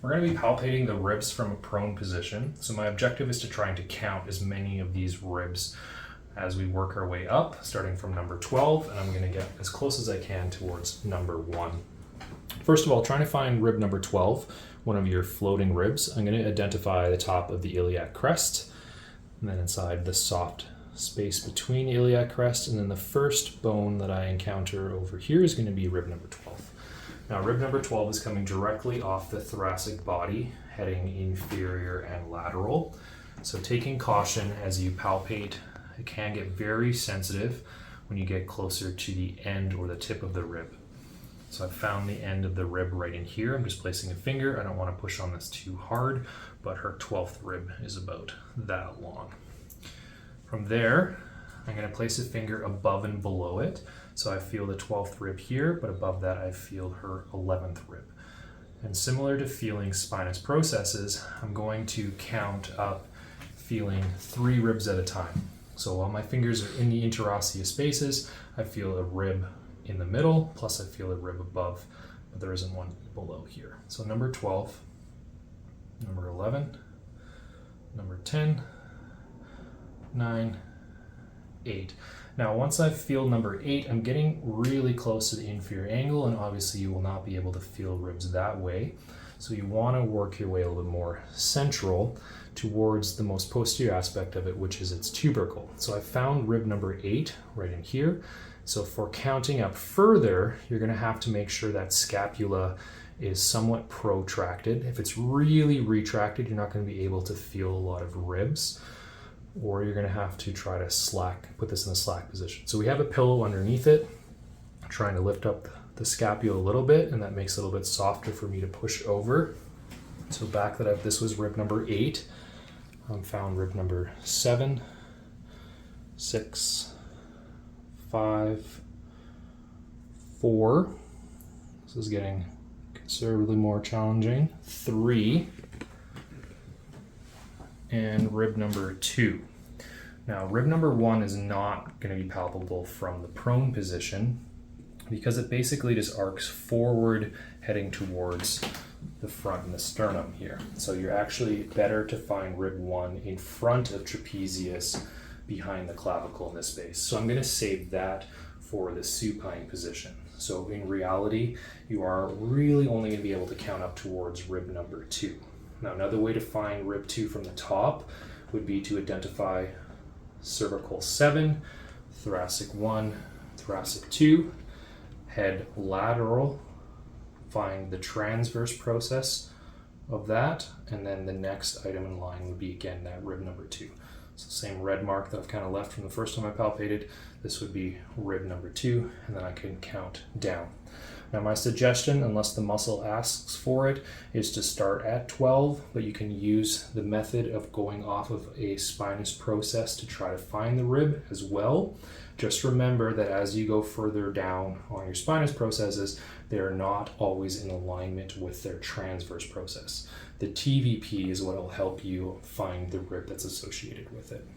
We're going to be palpating the ribs from a prone position. So my objective is to try to count as many of these ribs as we work our way up, starting from number 12, and I'm going to get as close as I can towards number 1. First of all, trying to find rib number 12, one of your floating ribs. I'm going to identify the top of the iliac crest, and then inside the soft space between the iliac crest, and then the first bone that I encounter over here is going to be rib number 12. Now, rib number 12 is coming directly off the thoracic body, heading inferior and lateral. So taking caution as you palpate. It can get very sensitive when you get closer to the end or the tip of the rib. So I've found the end of the rib right in here. I'm just placing a finger. I don't want to push on this too hard, but her 12th rib is about that long. From there, I'm going to place a finger above and below it. So I feel the 12th rib here, but above that I feel her 11th rib. And similar to feeling spinous processes, I'm going to count up feeling 3 ribs at a time. So while my fingers are in the interosseous spaces, I feel a rib in the middle, plus I feel a rib above, but there isn't one below here. So number 12, number 11, number 10, 9, 8. Now once I feel number 8, I'm getting really close to the inferior angle, and obviously you will not be able to feel ribs that way. So you want to work your way a little bit more central towards the most posterior aspect of it, which is its tubercle. So I found rib number 8 right in here. So for counting up further, you're going to have to make sure that scapula is somewhat protracted. If it's really retracted, you're not going to be able to feel a lot of ribs, or you're going to have to try to put this in a slack position. So we have a pillow underneath it, trying to lift up the scapula a little bit, and that makes it a little bit softer for me to push over. So back that up, this was rib number 8. Found rib number 7, 6, 5, 4. This is getting considerably more challenging. 3, and rib number 2. Now, rib number 1 is not going to be palpable from the prone position because it basically just arcs forward, heading towards the front and the sternum here. So you're actually better to find rib 1 in front of trapezius, behind the clavicle in this space. So I'm going to save that for the supine position. So in reality, you are really only going to be able to count up towards rib number 2. Now, another way to find rib 2 from the top would be to identify cervical 7, thoracic 1, thoracic 2, head lateral, find the transverse process of that, and then the next item in line would be again that rib number 2. So same red mark that I've kind of left from the first time I palpated, this would be rib number 2, and then I can count down. Now my suggestion, unless the muscle asks for it, is to start at 12, but you can use the method of going off of a spinous process to try to find the rib as well. Just remember that as you go further down on your spinous processes, they are not always in alignment with their transverse process. The TVP is what will help you find the rib that's associated with it.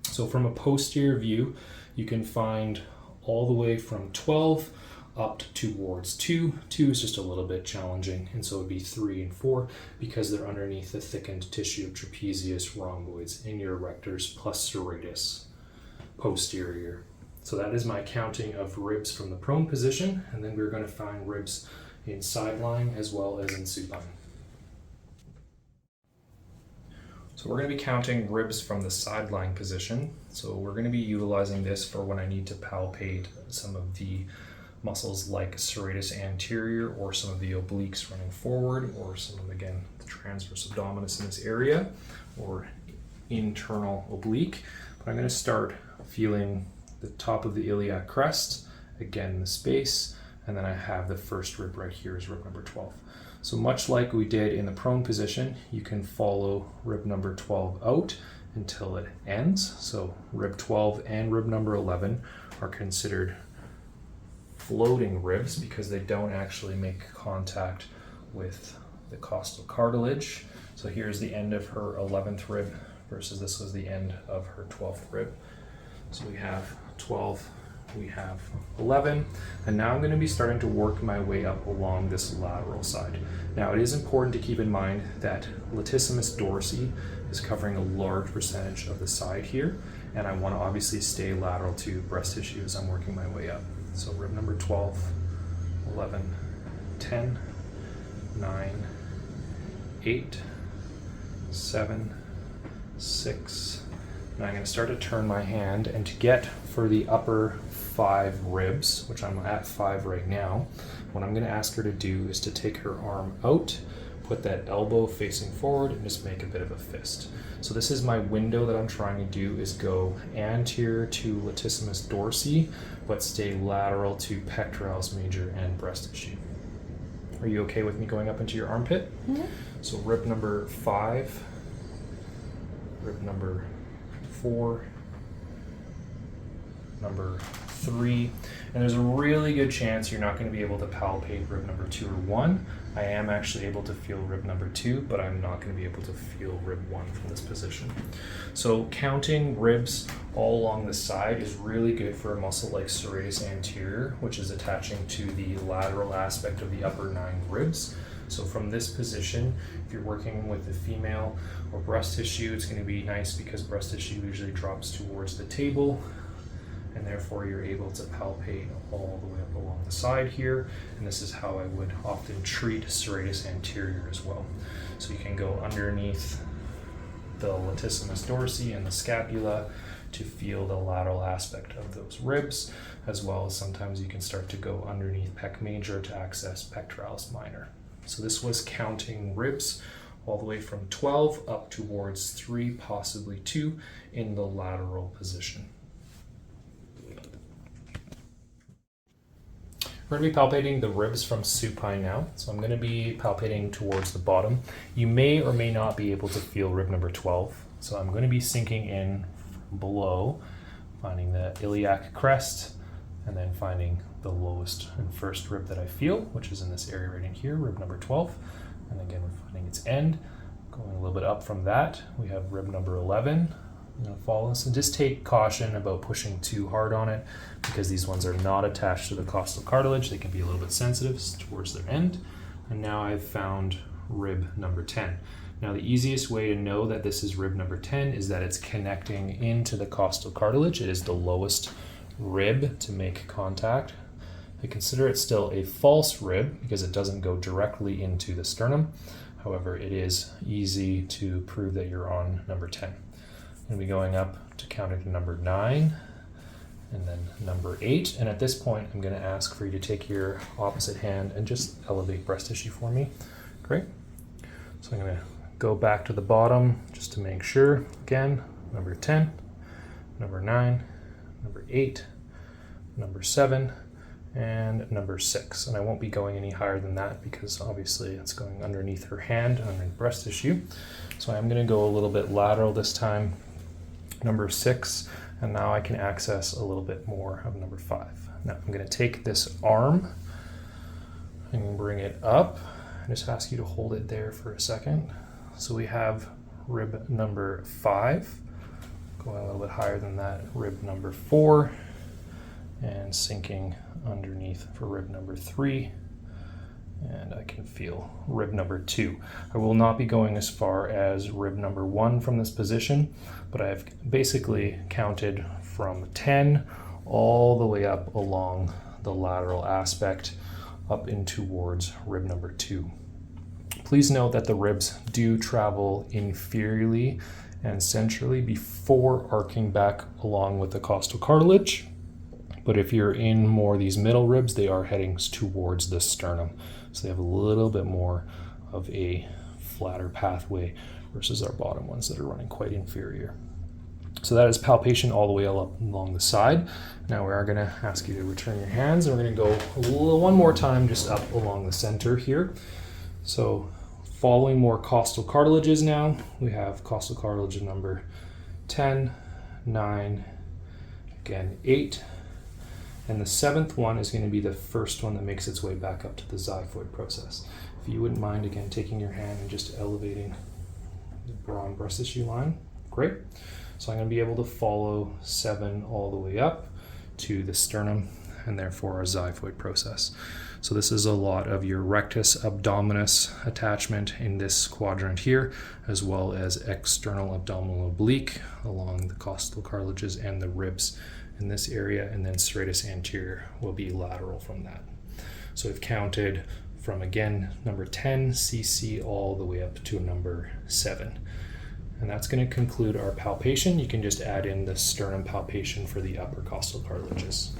So from a posterior view, you can find all the way from 12 up towards 2. 2 is just a little bit challenging, and so it would be 3 and 4 because they're underneath the thickened tissue of trapezius, rhomboids, inner erectors, plus serratus posterior. So that is my counting of ribs from the prone position, and then we're going to find ribs in sideline as well as in supine. So we're going to be counting ribs from the sideline position. So we're going to be utilizing this for when I need to palpate some of the muscles like serratus anterior, or some of the obliques running forward, or some of, again, the transverse abdominis in this area, or internal oblique. But I'm going to start feeling the top of the iliac crest, again the space, and then I have the first rib right here is rib number 12. So much like we did in the prone position, you can follow rib number 12 out until it ends. So rib 12 and rib number 11 are considered floating ribs because they don't actually make contact with the costal cartilage. So here's the end of her 11th rib versus this was the end of her 12th rib. So we have 12 we have 11, and now I'm going to be starting to work my way up along this lateral side. Now it is important to keep in mind that latissimus dorsi is covering a large percentage of the side here, and I want to obviously stay lateral to breast tissue as I'm working my way up. So rib number 12, 11, 10, 9, 8, 7, 6, and I'm going to start to turn my hand, and to get for the upper 5 ribs, which I'm at 5 right now, what I'm going to ask her to do is to take her arm out, put that elbow facing forward, and just make a bit of a fist. So this is my window that I'm trying to do, is go anterior to latissimus dorsi, but stay lateral to pectoralis major and breast tissue. Are you okay with me going up into your armpit? Mm-hmm. So rib number 5, rib number 4, number 3, and there's a really good chance you're not going to be able to palpate rib number 2 or 1. I am actually able to feel rib number 2, but I'm not going to be able to feel rib 1 from this position. So counting ribs all along the side is really good for a muscle like serratus anterior, which is attaching to the lateral aspect of the upper 9 ribs. So from this position, if you're working with the female or breast tissue, it's going to be nice because breast tissue usually drops towards the table, and therefore you're able to palpate all the way up along the side here. And this is how I would often treat serratus anterior as well. So you can go underneath the latissimus dorsi and the scapula to feel the lateral aspect of those ribs, as well as sometimes you can start to go underneath pec major to access pectoralis minor. So this was counting ribs all the way from 12 up towards 3, possibly 2 in the lateral position. We're going to be palpating the ribs from supine now. So I'm going to be palpating towards the bottom. You may or may not be able to feel rib number 12. So I'm going to be sinking in from below, finding the iliac crest, and then finding the lowest and first rib that I feel, which is in this area right in here, rib number 12. And again, we're finding its end. Going a little bit up from that, we have rib number 11. I'm going to follow this, and just take caution about pushing too hard on it because these ones are not attached to the costal cartilage. They can be a little bit sensitive towards their end. And now I've found rib number 10. Now the easiest way to know that this is rib number 10 is that it's connecting into the costal cartilage. It is the lowest rib to make contact. I consider it still a false rib because it doesn't go directly into the sternum. However, it is easy to prove that you're on number 10. I'm going to be going up to counting to number 9 and then number 8. And at this point, I'm going to ask for you to take your opposite hand and just elevate breast tissue for me. Great. So I'm going to go back to the bottom just to make sure. Again, number 10, number 9, number 8, number 7, and number 6. And I won't be going any higher than that because obviously it's going underneath her hand, underneath breast tissue. So I'm going to go a little bit lateral this time, number 6, and now I can access a little bit more of number 5. Now I'm going to take this arm and bring it up. I just ask you to hold it there for a second. So we have rib number 5, going a little bit higher than that, rib number 4, and sinking underneath for rib number 3. And I can feel rib number 2. I will not be going as far as rib number 1 from this position, but I've basically counted from 10 all the way up along the lateral aspect up in towards rib number 2. Please note that the ribs do travel inferiorly and centrally before arcing back along with the costal cartilage. But if you're in more of these middle ribs, they are heading towards the sternum. So they have a little bit more of a flatter pathway versus our bottom ones that are running quite inferior. So that is palpation all the way up along the side. Now we are going to ask you to return your hands, and we're going to go one more time just up along the center here. So following more costal cartilages now, we have costal cartilage number 10, 9, again 8, and the 7th one is going to be the first one that makes its way back up to the xiphoid process. If you wouldn't mind, again, taking your hand and just elevating the broad breast tissue line. Great. So I'm going to be able to follow 7 all the way up to the sternum and therefore our xiphoid process. So this is a lot of your rectus abdominis attachment in this quadrant here, as well as external abdominal oblique along the costal cartilages and the ribs in this area, and then serratus anterior will be lateral from that. So we've counted from, again, number 10 cc all the way up to number 7. And that's going to conclude our palpation. You can just add in the sternum palpation for the upper costal cartilages.